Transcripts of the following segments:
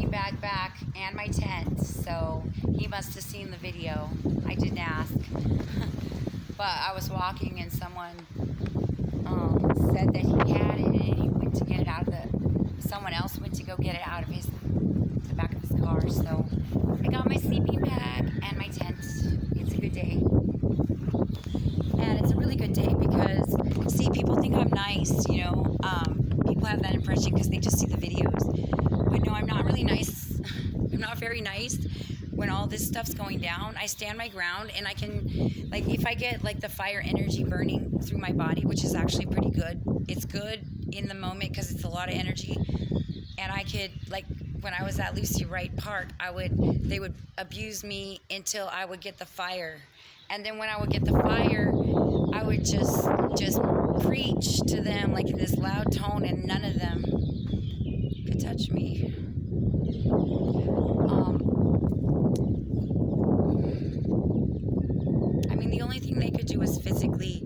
sleeping bag back and my tent, so he must have seen the video. I didn't ask. But I was walking and someone said that he had it and he went to get it out of someone else went to go get it out of the back of his car. So I got my sleeping bag and my tent. It's a good day. And it's a really good day because, see, people think I'm nice, you know. People have that impression because they just see the videos. But no, I'm not really nice. I'm not very nice. When all this stuff's going down, I stand my ground, and I can, like, if I get, like, the fire energy burning through my body, which is actually pretty good. It's good in the moment because it's a lot of energy. And I could, like, when I was at Lucy Wright Park, they would abuse me until I would get the fire. And then when I would get the fire, I would just preach to them, like, in this loud tone, and none of them could touch me. I mean, the only thing they could do is physically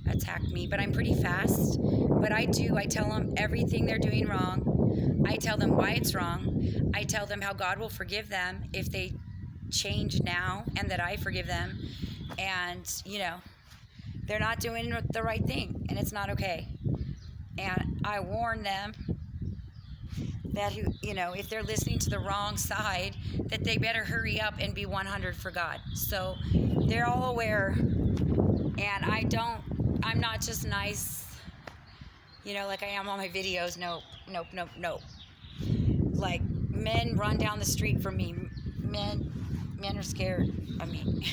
attack me, but I'm pretty fast. But I tell them everything they're doing wrong. I tell them why it's wrong. I tell them how God will forgive them if they change now, and that I forgive them. And, you know, they're not doing the right thing, and it's not okay. And I warn them that, you know, if they're listening to the wrong side, that they better hurry up and be 100 for God. So they're all aware, and I'm not just nice, you know, like I am on my videos. Nope. Like, men run down the street from me. Men are scared of me.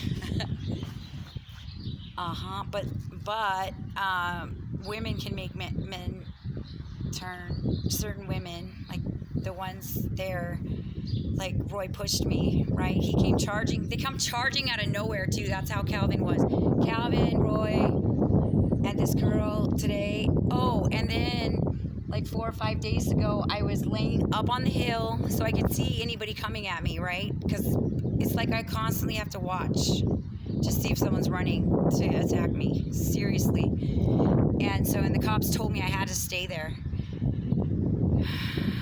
But women can make men turn. Certain women, like the ones there, like Roy pushed me, right? They come charging out of nowhere too. That's how Calvin was. Calvin, Roy, and this girl today. Oh, and then like 4 or 5 days ago, I was laying up on the hill so I could see anybody coming at me, right? Because it's like I constantly have to watch to see if someone's running to attack me. Seriously. And the cops told me I had to stay there.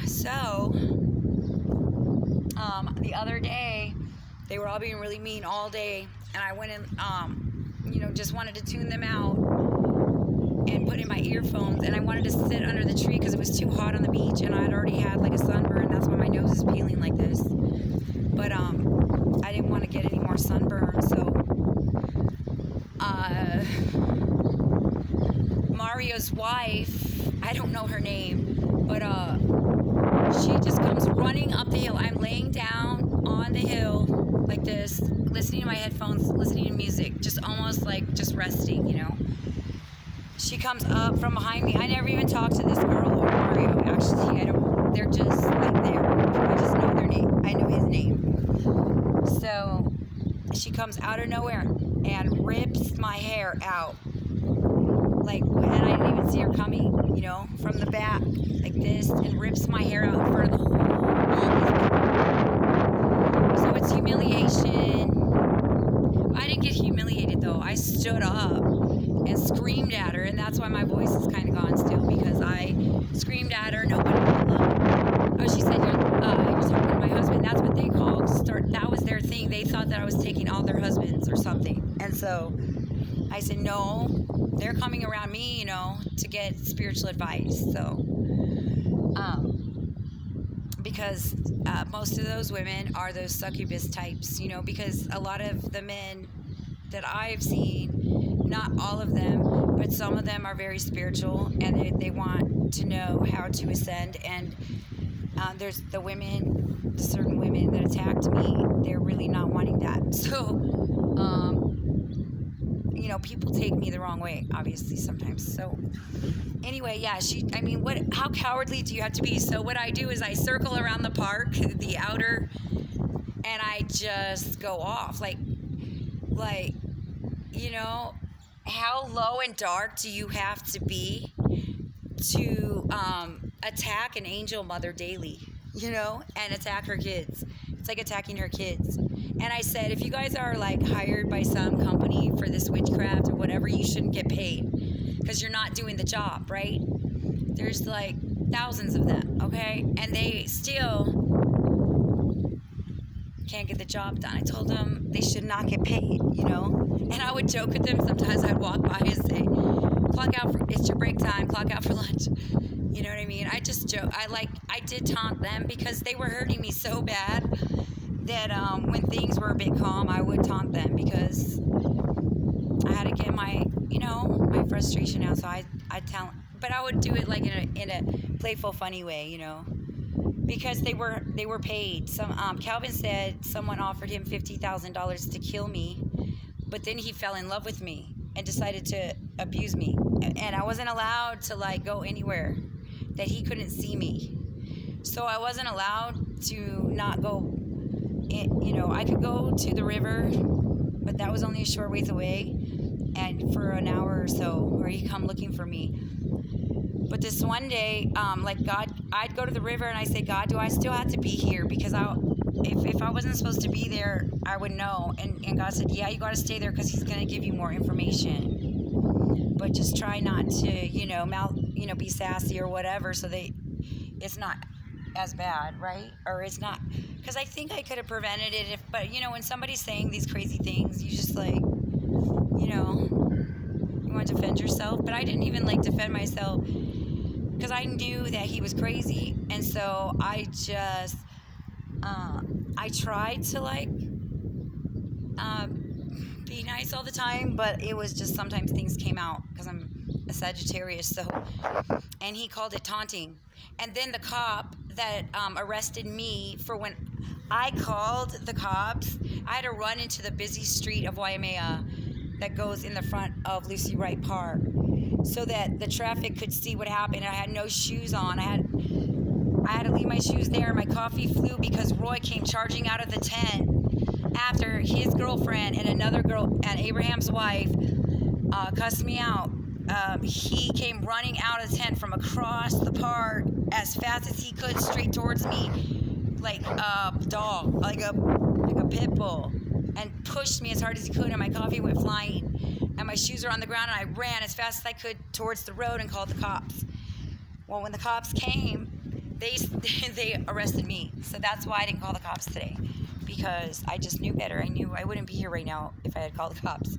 So, the other day, they were all being really mean all day, and I went and, just wanted to tune them out and put in my earphones, and I wanted to sit under the tree because it was too hot on the beach, and I'd already had like a sunburn. That's why my nose is peeling like this. But I didn't want to get any more sunburn, so Mario's wife, I don't know her name, but she just comes running up the hill. I'm laying down on the hill like this, listening to my headphones, listening to music, just almost like just resting, you know. She comes up from behind me. I never even talked to this girl or Mario, actually. They're just like there. I just know their name. I know his name. So she comes out of nowhere and rips my hair out. Like, and I didn't even see her coming, you know, from the back, like this, and rips my hair out in front of the whole. So it's humiliation. I didn't get humiliated though. I stood up and screamed at her, and that's why my voice is kind of gone still, because I screamed at her. Nobody would look. Oh, she said, you're talking to my husband. That's what they called. That was their thing. They thought that I was taking all their husbands or something. And so I said, no, they're coming around me, you know, to get spiritual advice. So, because most of those women are those succubus types, you know, because a lot of the men that I've seen, not all of them, but some of them are very spiritual, and they want to know how to ascend. And there's certain women that attacked me, they're really not wanting that. So, you know, people take me the wrong way, obviously, sometimes. So, anyway, yeah, how cowardly do you have to be? So what I do is I circle around the park, the outer, and I just go off. Like, you know, how low and dark do you have to be to attack an angel mother daily, you know, and attack her kids? It's like attacking her kids. And I said, if you guys are like hired by some company for this witchcraft or whatever, you shouldn't get paid because you're not doing the job, right? There's like thousands of them, okay? And they still can't get the job done. I told them they should not get paid, you know. And I would joke with them. Sometimes I'd walk by and say, clock out, it's your break time, clock out for lunch. You know what I mean? I just joke. I did taunt them because they were hurting me so bad that when things were a bit calm, I would taunt them because I had to get my, you know, my frustration out. So I'd tell, but I would do it like in a playful, funny way, you know, because they were paid. Calvin said someone offered him $50,000 to kill me, but then he fell in love with me and decided to abuse me, and I wasn't allowed to like go anywhere that he couldn't see me. So I wasn't allowed to not go. You know, I could go to the river, but that was only a short ways away, and for an hour or so, or he'd come looking for me. But this one day, like God, I'd go to the river and I say, God, do I still have to be here? Because if I wasn't supposed to be there, I would know. And God said, yeah, you got to stay there because He's going to give you more information. But just try not to, be sassy or whatever, so it's not as bad, right? Or it's not, because I think I could have prevented it. But when somebody's saying these crazy things, you just like, you want to defend yourself. But I didn't even like defend myself because I knew that he was crazy, and so I just, I tried to like be nice all the time, but it was just sometimes things came out because I'm a Sagittarius. So, and he called it taunting. And then the cop that arrested me for when I called the cops, I had to run into the busy street of Waimea that goes in the front of Lucy Wright Park so that the traffic could see what happened. I had no shoes on. I had to leave my shoes there. My coffee flew because Roy came charging out of the tent after his girlfriend and another girl and Abraham's wife cussed me out. He came running out of the tent from across the park as fast as he could, straight towards me, like a dog, like a pit bull, and pushed me as hard as he could, and my coffee went flying, and my shoes were on the ground, and I ran as fast as I could towards the road and called the cops. Well, when the cops came, they arrested me. So that's why I didn't call the cops today, because I just knew better. I knew I wouldn't be here right now if I had called the cops.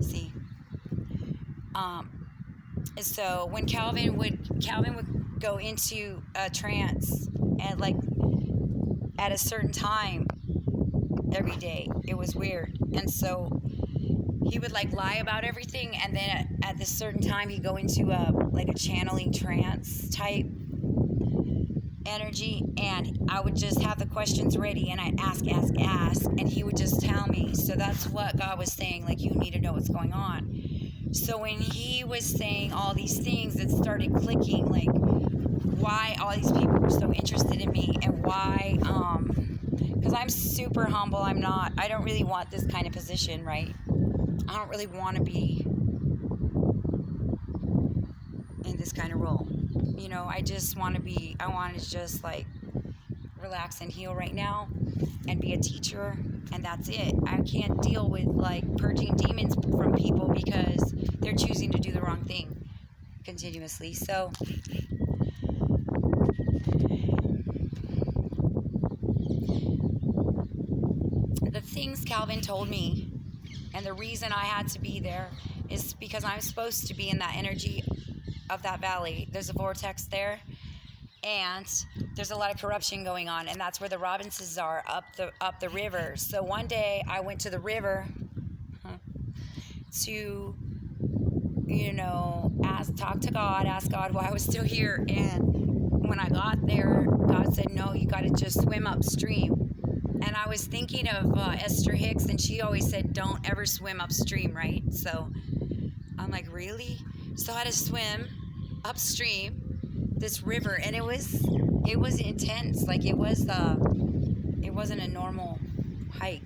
See. So when Calvin would go into a trance and like at a certain time every day, it was weird. And so he would like lie about everything, and then at this certain time he'd go into a channeling trance type energy, and I would just have the questions ready and I'd ask, and he would just tell me. So that's what God was saying, like, you need to know what's going on. So when he was saying all these things, it started clicking, like why all these people were so interested in me, and why, because I'm super humble. I don't really want this kind of position, right? I don't really want to be in this kind of role. I just want to just like relax and heal right now and be a teacher, and that's it. I can't deal with like purging demons from people because they're choosing to do the wrong thing continuously. So the things Calvin told me, and the reason I had to be there, is because I'm supposed to be in that energy of that valley. There's a vortex there, and there's a lot of corruption going on, and that's where the Robinsons are, up the river. So one day I went to the river to talk to God, ask God why I was still here. And when I got there, God said, no, you got to just swim upstream. And I was thinking of Esther Hicks, and she always said, don't ever swim upstream, right? So I'm like, really? So I had to swim upstream this river, and it was intense. Like it wasn't a normal hike,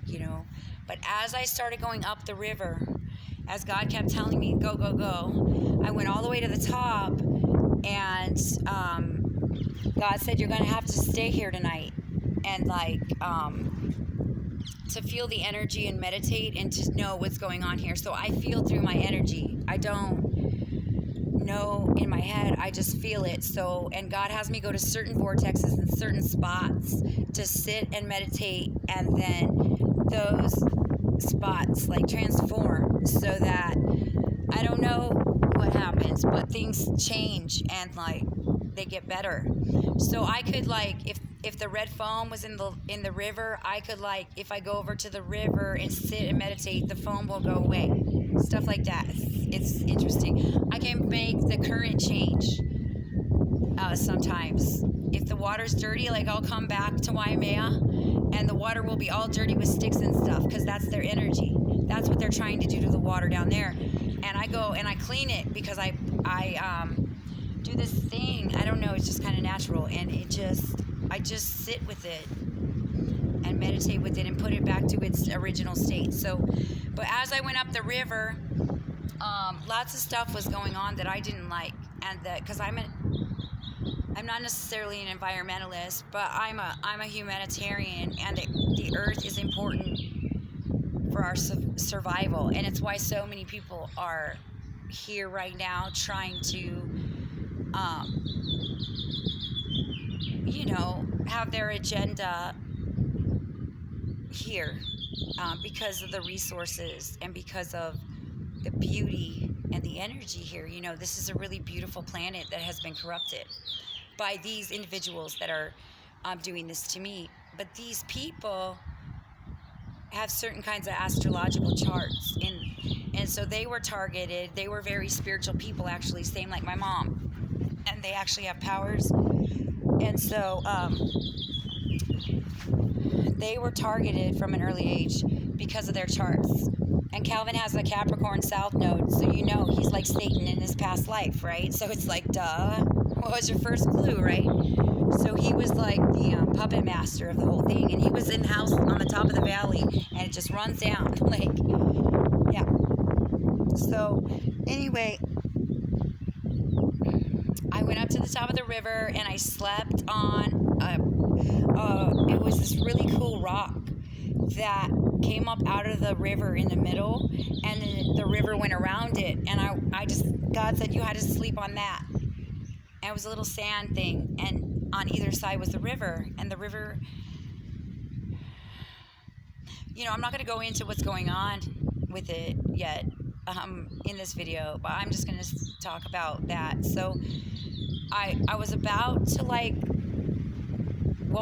But as I started going up the river, as God kept telling me, go, go, go, I went all the way to the top, and God said, you're going to have to stay here tonight and to feel the energy and meditate and to know what's going on here. So I feel through my energy. I don't know in my head, I just feel it. So, and God has me go to certain vortexes and certain spots to sit and meditate, and then those spots like transform, so that I don't know what happens, but things change and like they get better. So I could like, if the red foam was in the river, I could like, if I go over to the river and sit and meditate, the foam will go away. Stuff like that. It's interesting. I can make the current change sometimes. If the water's dirty, like I'll come back to Waimea and the water will be all dirty with sticks and stuff, because that's their energy. That's what they're trying to do to the water down there. And I go and I clean it, because I do this thing. I don't know, it's just kind of natural, and I just sit with it and meditate with it and put it back to its original state. So, but as I went up the river, lots of stuff was going on that I didn't like, and that because I'm not necessarily an environmentalist, but I'm a humanitarian, and the earth is important for our survival, and it's why so many people are here right now trying to have their agenda here, because of the resources and because of the beauty and the energy here. This is a really beautiful planet that has been corrupted by these individuals that are doing this to me. But these people have certain kinds of astrological charts, and so they were targeted. They were very spiritual people, actually, same like my mom, and they actually have powers. And so they were targeted from an early age because of their charts. And Calvin has a Capricorn South node, so he's like Satan in his past life, right? So it's like, duh, what was your first clue, right? So he was like the puppet master of the whole thing, and he was in the house on the top of the valley, and it just runs down, like, yeah. So anyway, I went up to the top of the river, and I slept on it was this really cool rock that came up out of the river in the middle, and then the river went around it, and God said you had to sleep on that. And it was a little sand thing, and on either side was the river, and the river, I'm not going to go into what's going on with it yet in this video, but I'm just going to talk about that. So I was about to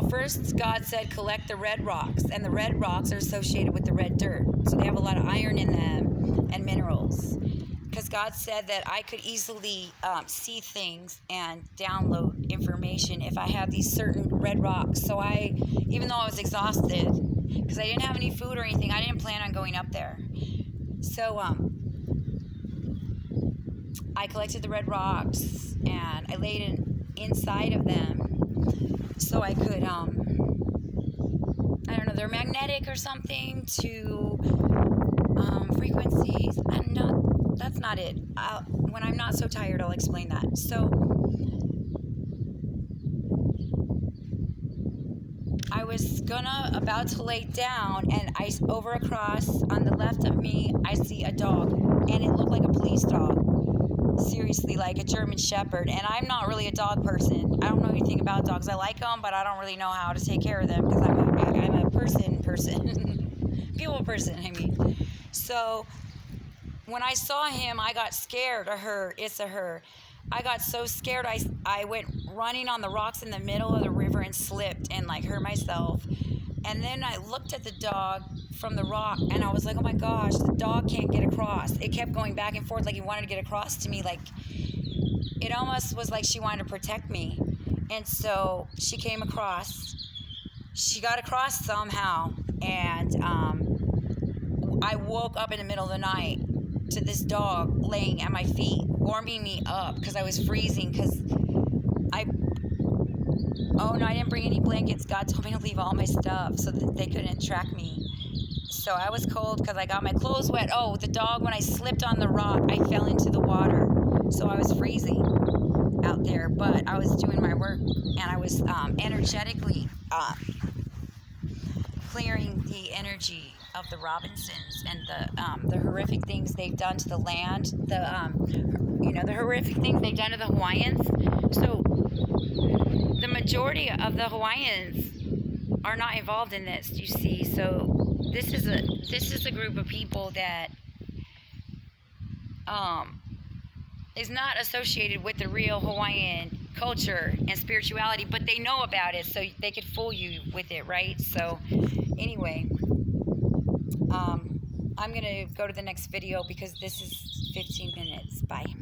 first God said collect the red rocks, and the red rocks are associated with the red dirt, so they have a lot of iron in them and minerals, because God said that I could easily see things and download information if I have these certain red rocks. So even though I was exhausted, because I didn't have any food or anything, I didn't plan on going up there. So I collected the red rocks, and I laid inside of them, so I could, I don't know, they're magnetic or something to frequencies. That's not it. When I'm not so tired, I'll explain that. So I was about to lay down, and over across on the left of me, I see a dog, and it looked like a police dog. Seriously, like a German Shepherd. And I'm not really a dog person. I don't know anything about dogs. I like them, but I don't really know how to take care of them, because I'm a person people person, I mean. So when I saw him, I got scared. It's a her. I got so scared, I went running on the rocks in the middle of the river and slipped and hurt myself. And then I looked at the dog from the rock, and I was like, oh my gosh, the dog can't get across. It kept going back and forth like he wanted to get across to me. Like, it almost was like she wanted to protect me. And so she came across. She got across somehow, and I woke up in the middle of the night to this dog laying at my feet, warming me up, because I was freezing, because I didn't bring any blankets. God told me to leave all my stuff so that they couldn't track me. So I was cold because I got my clothes wet. Oh, the dog, when I slipped on the rock, I fell into the water. So I was freezing out there, but I was doing my work, and I was energetically clearing the energy of the Robinsons and the horrific things they've done to the land, the horrific things they've done to the Hawaiians. So the majority of the Hawaiians are not involved in this, you see. So this is a group of people that is not associated with the real Hawaiian culture and spirituality, but they know about it, so they could fool you with it, right? So anyway, I'm gonna go to the next video because this is 15 minutes. Bye.